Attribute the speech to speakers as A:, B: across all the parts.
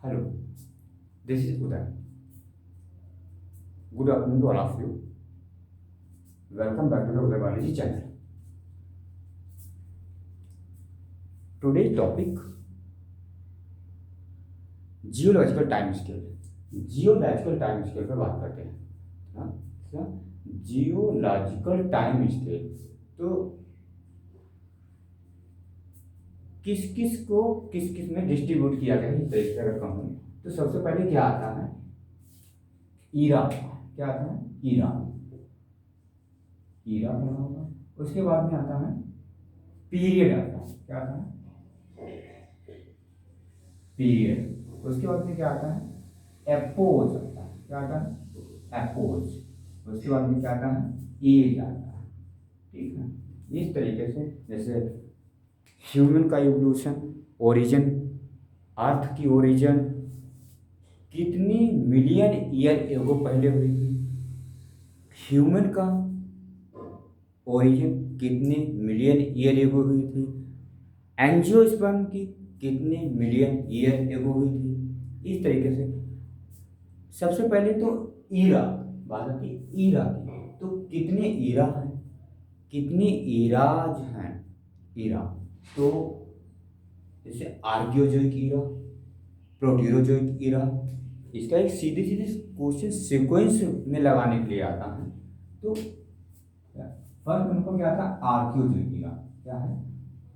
A: Hello, this is Uday. Good afternoon to all of you. Welcome back to the Uday Biology channel. Today's topic geological time scale. Geological time scale पर बात करते हैं। हाँ, geological time scale तो किस किस को किस किस में डिस्ट्रीब्यूट किया गया है, इस तरीके से अगर कहूँ तो सबसे पहले क्या आता है, ईरा। क्या आता है? ईरा। ईरा पढ़ा होगा। उसके बाद में आता है पीरियड। आता है क्या आता है? पीरियड। उसके बाद में क्या आता है? एपोज आता है। क्या आता है? एपोज। उसके बाद में क्या आता है? एज आता है। ठीक है, इस तरीके से जैसे ह्यूमन का इवोल्यूशन, ओरिजिन, अर्थ की ओरिजिन कितनी मिलियन ईयर एगो पहले हुई थी, ह्यूमन का ओरिजिन कितने मिलियन ईयर एगो हुई थी, एंजियोस्पर्म की कितने मिलियन ईयर एगो हुई थी। इस तरीके से सबसे पहले तो ईरा बात आती, ईरा की तो कितने ईरा हैं, कितनी ईराज हैं। ईरा तो जैसे आर्कियोजोइक ईरा, प्रोटीरोजोइक ईरा, इसका एक सीधे सीधे क्वेश्चन सीक्वेंस में लगाने के लिए आता है। तो फर्स्ट नंबर क्या था? Archaeozoic era. क्या है?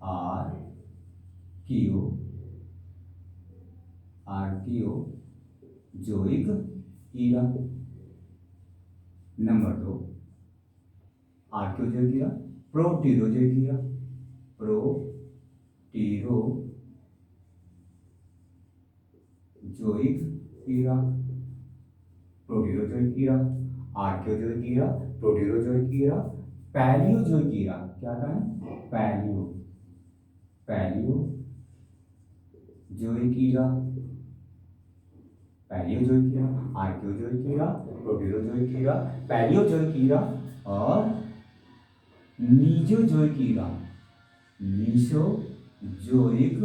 A: Archaeozoic era. Number 2 Archaeozoic era, Proterozoic era, Proterozoic era, Proterozoic era, Archaeozoic era, Proterozoic era, Palaeozoic era. क्या था? Palaeozoic era, Palaeozoic era, Archaeozoic era, Proterozoic era, Palaeozoic era और Mesozoic Ira, Mesozoic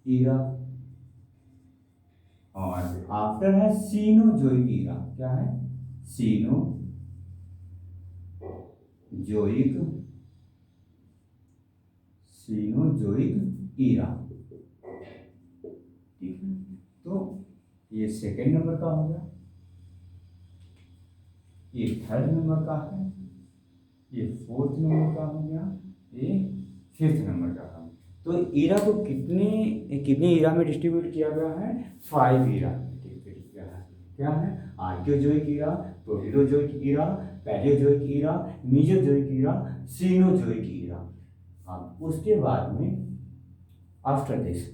A: Ira. और after है Cenozoic Ira. क्या है? Cenozoic Ira. ठीक है, तो ये सेकेंड नंबर का हो गया, ये थर्ड नंबर का है, ये फोर्थ नंबर का हो गया, ये फिफ्थ नंबर का है। तो ईरा को कितने कितने ईरा में डिस्ट्रीब्यूट किया गया है? 5 ईरा डिस्ट्रीब्यूट किया है। क्या है? Archaeozoic era, Proterozoic era, Palaeozoic era, Mesozoic era, Cenozoic era. अब उसके बाद में आफ्टर दिस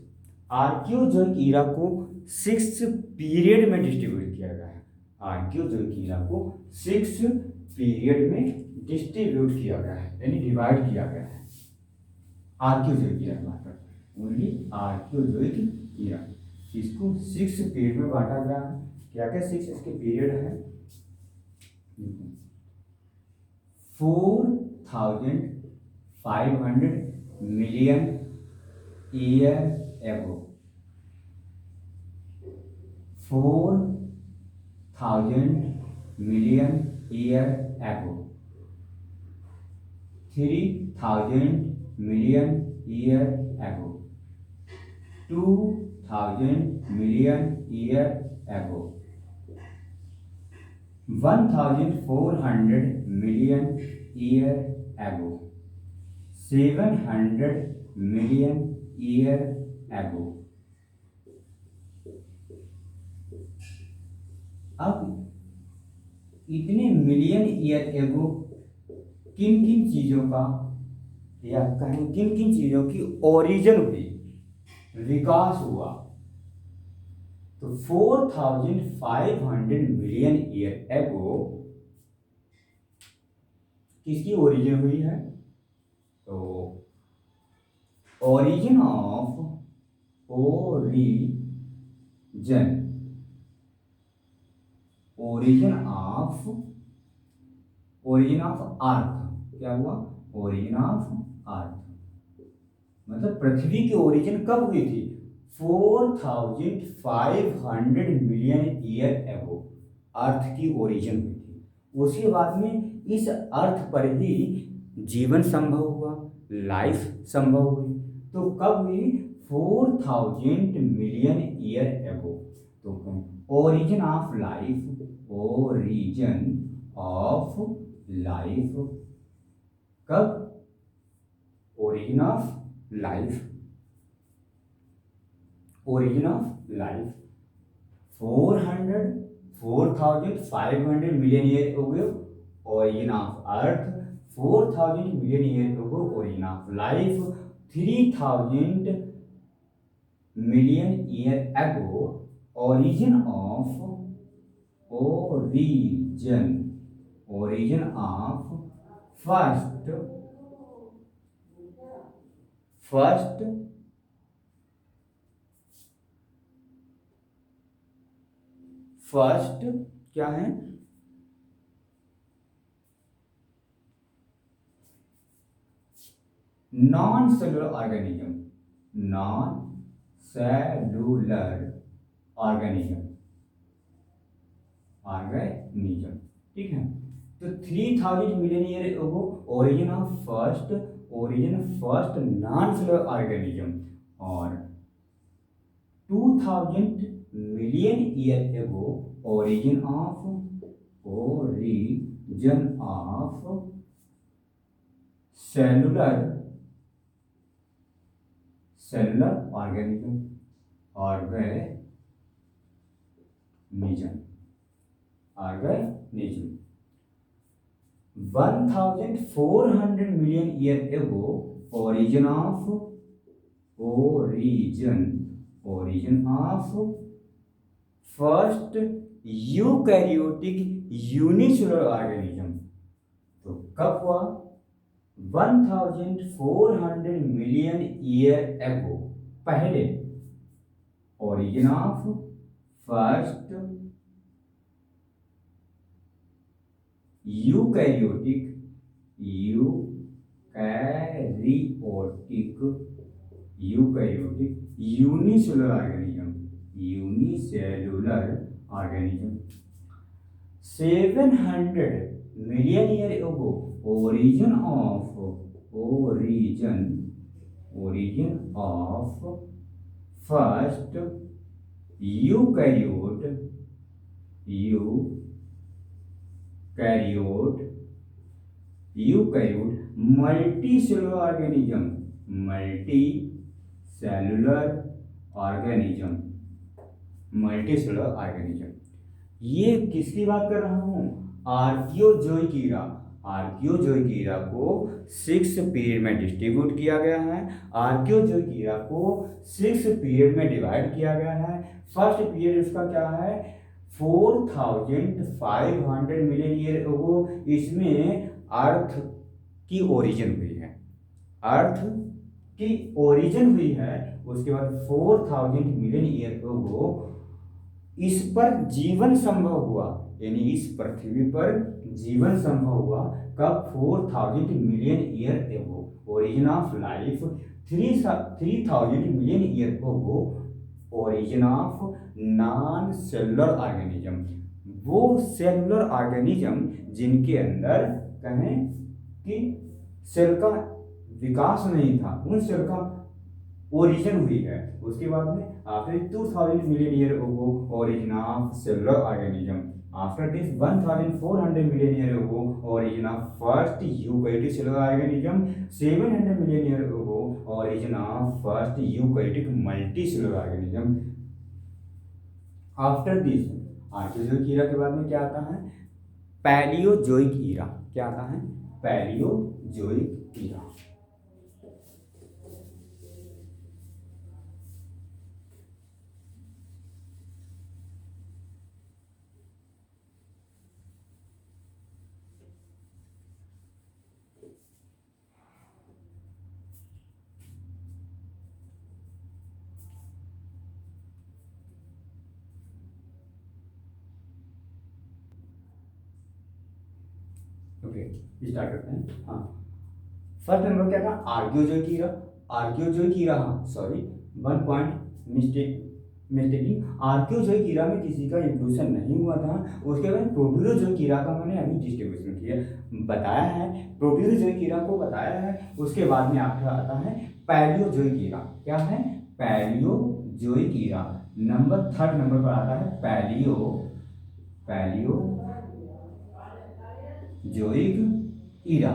A: आर्कियोजोइक ईरा को 6 पीरियड में डिस्ट्रीब्यूट किया गया है। आर्कियोजोइक ईरा को 6 पीरियड में डिस्ट्रीब्यूट किया गया है, यानी डिवाइड किया गया है। आर्कियोजोइक ईरा की बात करते हैं, ओनली आर्कियोजोइक ईरा, इसको 6 पीरियड में बांटा गया है। क्या क्या 6 इसके पीरियड है? 4500 मिलियन ईयर एगो, 4000 मिलियन ईयर एगो, 3000 मिलियन ईयर एगो, 2000 मिलियन ईयर एगो, 1400 मिलियन ईयर एगो, 700 मिलियन ईयर एगो। अब इतने मिलियन ईयर एगो किन किन चीजों का, या कहें किन किन चीजों की ओरिजिन हुई, विकास हुआ? तो 4500 मिलियन ईयर एगो किसकी ओरिजिन हुई है? तो ओरिजिन ऑफ अर्थ। क्या हुआ? ओरिजिन ऑफ अर्थ मतलब पृथ्वी की ओरिजिन कब हुई थी? 4500 मिलियन ईयर एगो अर्थ की ओरिजिन हुई थी। उसके बाद में इस अर्थ पर ही जीवन संभव हुआ, लाइफ संभव हुई। तो कब हुई? 4000 मिलियन ईयर एगो। तो origin of life, origin of life कब? Origin of life, origin of life 4500 million year ago origin of earth, 4000 million year ago origin of life, 3000 million year ago origin of origin of first क्या है? Non cellular organism, non cellular organism, ठीक है। तो 3000 million year ago origin of first non cellular organism और 2000 million year ago origin of cellular organism 1400 million year ago origin of first eukaryotic unicellular organism. तो कब हुआ? 1400 million year एगो पहले origin of first eukaryotic unicellular organism 700 million year ago origin of first eukaryote multicellular organism. ये किसकी बात कर रहा हूं? आर्कियोजोइक ईरा को 6 पीरियड में डिस्ट्रीब्यूट किया गया है। आर्कियोजोइक ईरा को 6 पीरियड में डिवाइड किया गया है। फर्स्ट पीरियड इसका क्या है? 4500 मिलियन ईयर एगो। इसमें अर्थ की ओरिजिन हुई है, उसके बाद 4000 मिलियन ईयर एगो इस पर जीवन संभव हुआ, यानी इस पृथ्वी पर जीवन संभव हुआ। कब? 4000 million year ago. Origin of life 3000 million year ago origin of non cellular organism. वो सेलुलर ऑर्गेनिज्म जिनके अंदर कहें कि सेल का विकास नहीं था, उन सेल का ओरिजिन हुई है। उसके बाद में after 2000 million year ago origin of cellular organism. After this 1400 million year ago origin of first eukaryotic cellular organism. 700 million year ago origin of first eukaryotic multicellular organism. After this Archaeozoic era के बाद में क्या आता है? Palaeozoic era. क्या आता है? Palaeozoic Ira. Okay, start करते हैं। हाँ, फर्स्ट नंबर क्या था? Archaeozoic Ira. 1.1 mistaking Archaeozoic Ira में किसी का इवोल्यूशन नहीं हुआ था। उसके बाद प्रोटोजोइक ईरा का मैंने अभी डिस्ट्रीब्यूशन किया बताया है, प्रोटोजोइक ईरा को बताया है। उसके बाद में आपका आता है पैलियोजोइक ईरा। क्या है? पैलियोजोइक ईरा। नंबर 3 नंबर पर आता है पैलियोजोइक ईरा।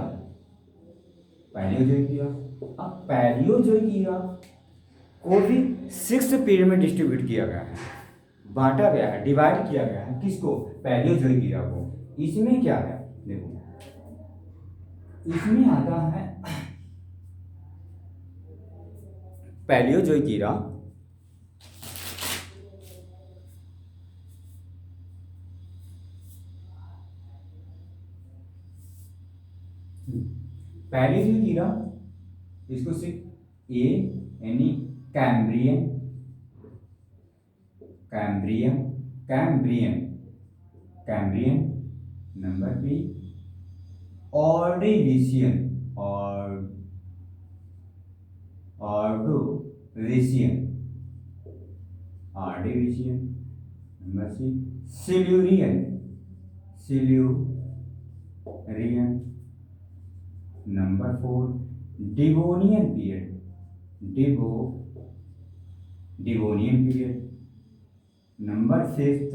A: पैलियोजोइक ईरा। अब पैलियोजोइक ईरा को भी 6 पीरियड में डिस्ट्रीब्यूट किया गया है, बांटा गया है, डिवाइड किया गया है। किसको? पैलियोजोइक ईरा को। इसमें क्या है देखो, इसमें आता है पैलियोजोइक ईरा पैलियोजोइक ईरा, इसको सिर्फ ए यानी Cambrian number B Ordovician number C Silurian number 4 Devonian period number 5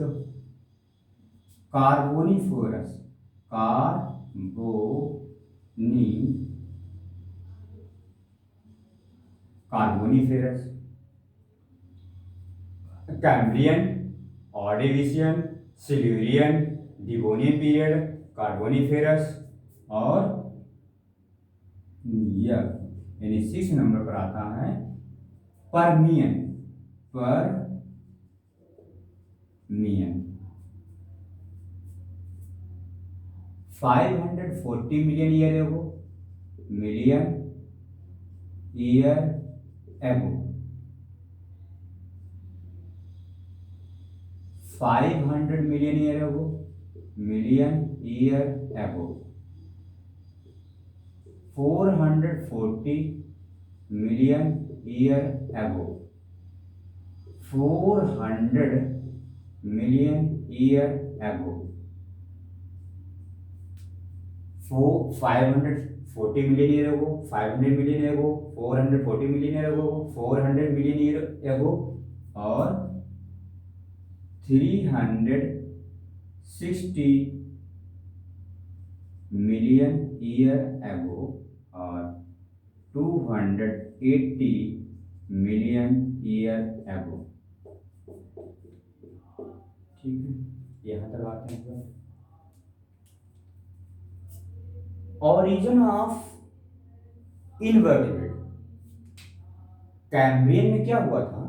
A: Carboniferous Cambrian, Ordovician, Silurian, Devonian period, Carboniferous और यानी 6 नंबर पर आता है परमियन 540 मिलियन ईयर एगो 500 मिलियन ईयर एगो 440 मिलियन ईयर एगो 400 मिलियन ईयर एगो 540 मिलियन ईयर एगो 500 मिलियन एगो 440 मिलियन एगो 400 मिलियन ईयर एगो और 360 मिलियन ईयर एगो और 280 मिलियन ईयर एगो। ठीक है, यहाँ तक आते हैं। ओरिजिन ऑफ इनवर्टिब्रेट, कैम्ब्रियन में क्या हुआ था?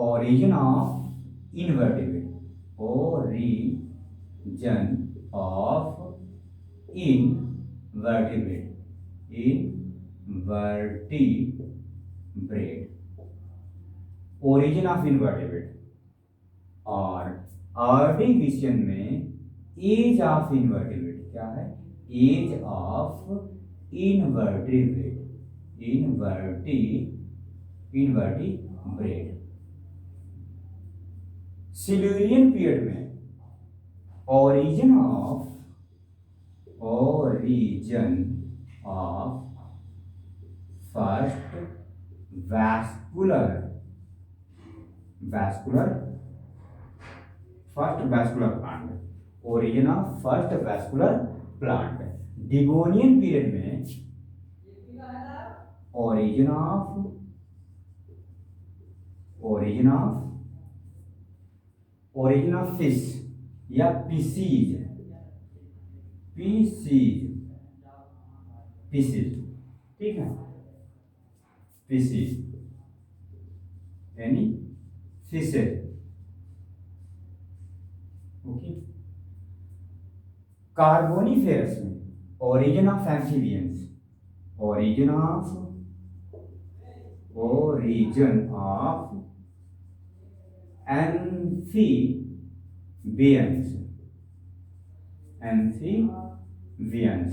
A: Origin of invertebrate, origin of invertebrate origin of invertebrate और ऑर्डिविशन में एज ऑफ इनवर्टिब्रेट। क्या है? Age of invertebrate. Silurian period में origin of first vascular plant, origin of first vascular plant. Devonian period में ओरिजिन ऑफ फिश या Pisces, ठीक है, Pisces यानी फिशेज। ओके। कार्बोनिफेरस में origin of amphibians, origin of amphibians.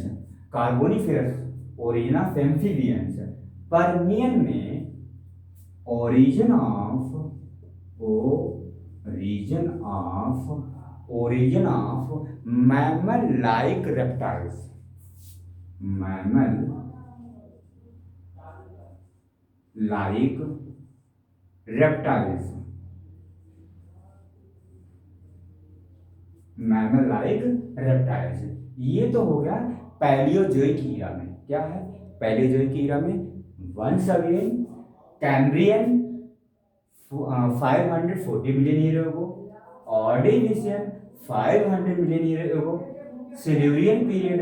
A: Carboniferous origin of amphibians. Permian में origin of origin of mammal like reptiles, mammal like reptiles, mammal like reptiles. ये तो हो गया पैलियोजोइक ईरा में। क्या है पैलियोजोइक ईरा में? Once again Cambrian 540 million year ago, Ordovician 500 million year ago, Silurian period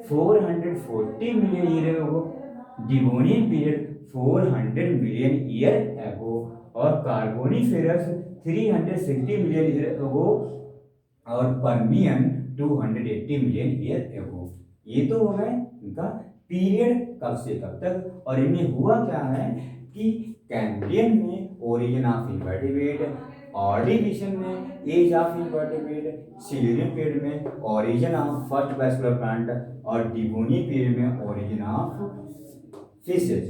A: 440 million year ago, Devonian period 400 million year ago, और Carboniferous 360 million year ago, और पर्मियन 280 मिलियन ईयर एगो। ये तो हो गए इनका पीरियड कब से कब तक। और इनमें हुआ क्या है कि कैम्ब्रियन में ओरिजिन ऑफ इनवर्टिब्रेट, ऑर्डिनिशियन में age of invertebrate, Silurian period में origin of first vascular plant, और डिवोनियन पीरियड में ओरिजिन ऑफ फिशेज,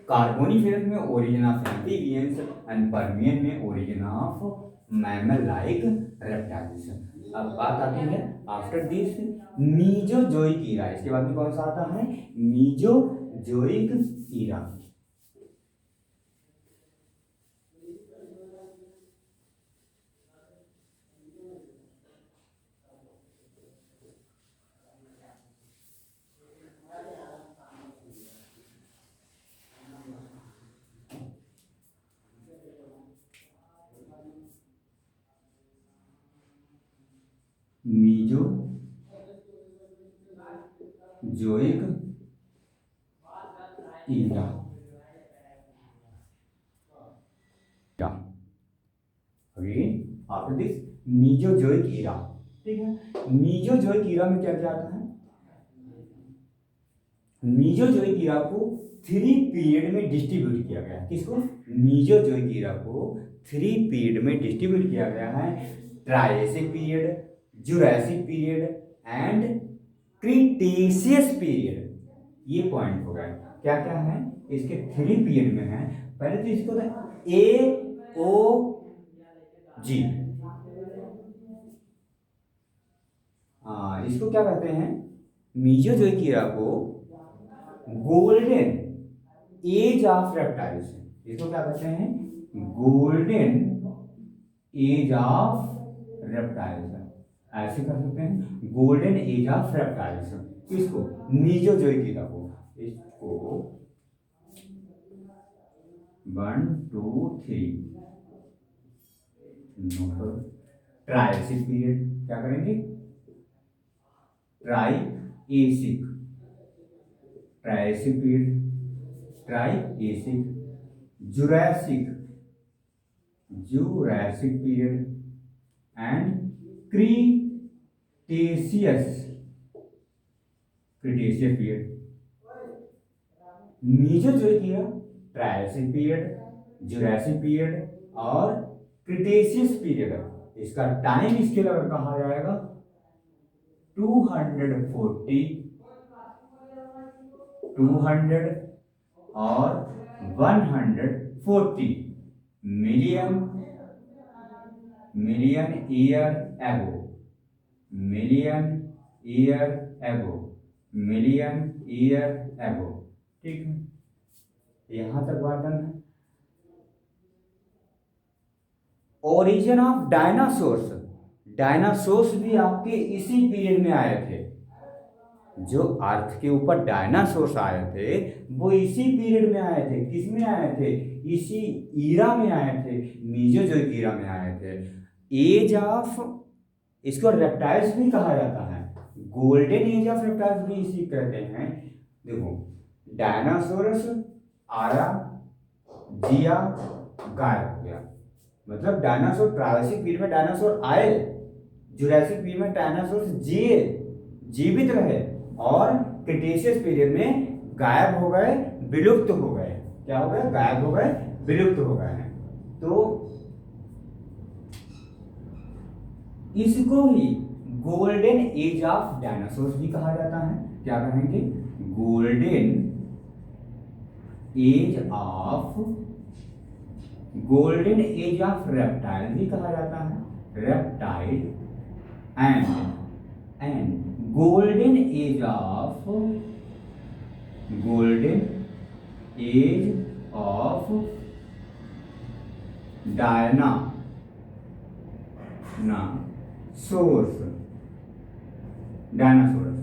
A: कार्बोनिफेरस में origin of amphibians, and Permian में origin of mammal like reptiles. अब बात आती है आफ्टर दिस मीजोजोइक ईरा। इसके बाद में कौन सा आता है? Mesozoic era. Mesozoic era. Again after this Mesozoic era. ठीक है, मीजोजोइक ईरा में क्या क्या आता है? मीजोजोइक ईरा को 3 पीरियड में डिस्ट्रीब्यूट किया गया है। किसको? मीजोजोइक ईरा को 3 पीरियड में डिस्ट्रीब्यूट किया गया है। Triassic period, Jurassic period and Cretaceous period. ये पॉइंट होगा। क्या क्या है इसके? 3 पीरियड में है। पहले तो इसको AOG, इसको क्या कहते हैं? मीजोजोइक ईरा को गोल्डन एज ऑफ रेप्टाइल्स, इसको क्या कहते हैं? Golden age of reptiles. ऐसे कर सकते हैं, गोल्डन एज ऑफ रेप्टाइल्स। किसको? मीजोजोइक ईरा को। इसको 1 2 3 ट्रायसिक पीरियड। क्या करेंगे? Triassic, Triassic period, Triassic, Jurassic, Jurassic period and Cretaceous, Cretaceous period. Mesozoic era, Triassic period, Jurassic period और क्रिटेशियस पीरियड। इसका टाइम स्केल अगर कहा जाएगा 240, 200 और 140 million year ago, million year ago, million year ago. ठीक है, यहां तक बात डन है। ओरिजिन ऑफ डायनासोर्स, डायनासोर्स भी आपके इसी पीरियड में आए थे। जो अर्थ के ऊपर डायनासोर्स आए थे वो इसी पीरियड में आए थे। किस में आए थे? इसी ईरा में आए थे, मीजोजोइक ईरा में आए थे। एज ऑफ, इसको रेप्टाइल्स भी कहा जाता है, गोल्डन एज ऑफ रेप्टाइल्स भी इसी कहते हैं। देखो, डायनासोरस आया, जिया, गायब हो गया। मतलब डायनासोर ट्रायसिक पीरियड में डायनासोर आए, जुरासिक पीरियड में डायनासोर जिए, जीवित रहे, और क्रिटेशियस पीरियड में गायब हो गए, विलुप्त हो गए। क्या हो गए? गायब हो गए, विलुप्त हो गए हैं। तो इसको ही गोल्डन एज ऑफ डायनासोर्स भी कहा जाता है। क्या कहेंगे? Golden age of golden age of reptile भी कहा जाता है, reptile and golden age of dinosaurs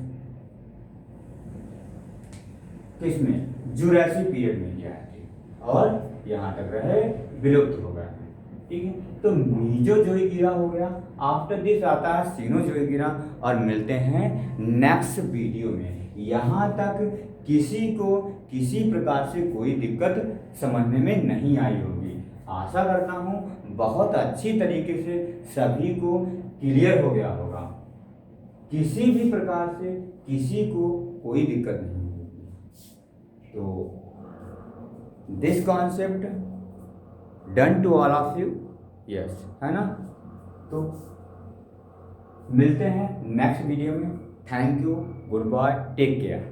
A: किसमें, जुरासिक पीरियड में किया है और यहाँ तक रहे, विलुप्त हो गए। ठीक है, तो मीजोजोइक ईरा हो गया। आफ्टर दिस आता है सीनोजोइक ईरा, और मिलते हैं नेक्स्ट वीडियो में। यहाँ तक किसी को किसी प्रकार से कोई दिक्कत समझने में नहीं आई होगी। आशा करता हूँ बहुत अच्छी तरीके से सभी को क्लियर हो गया होगा, किसी भी प्रकार से किसी को कोई दिक्कत नहीं होगी। तो this concept done to all of you, yes, है ना। तो मिलते हैं नेक्स्ट वीडियो में। Thank you, goodbye, take care.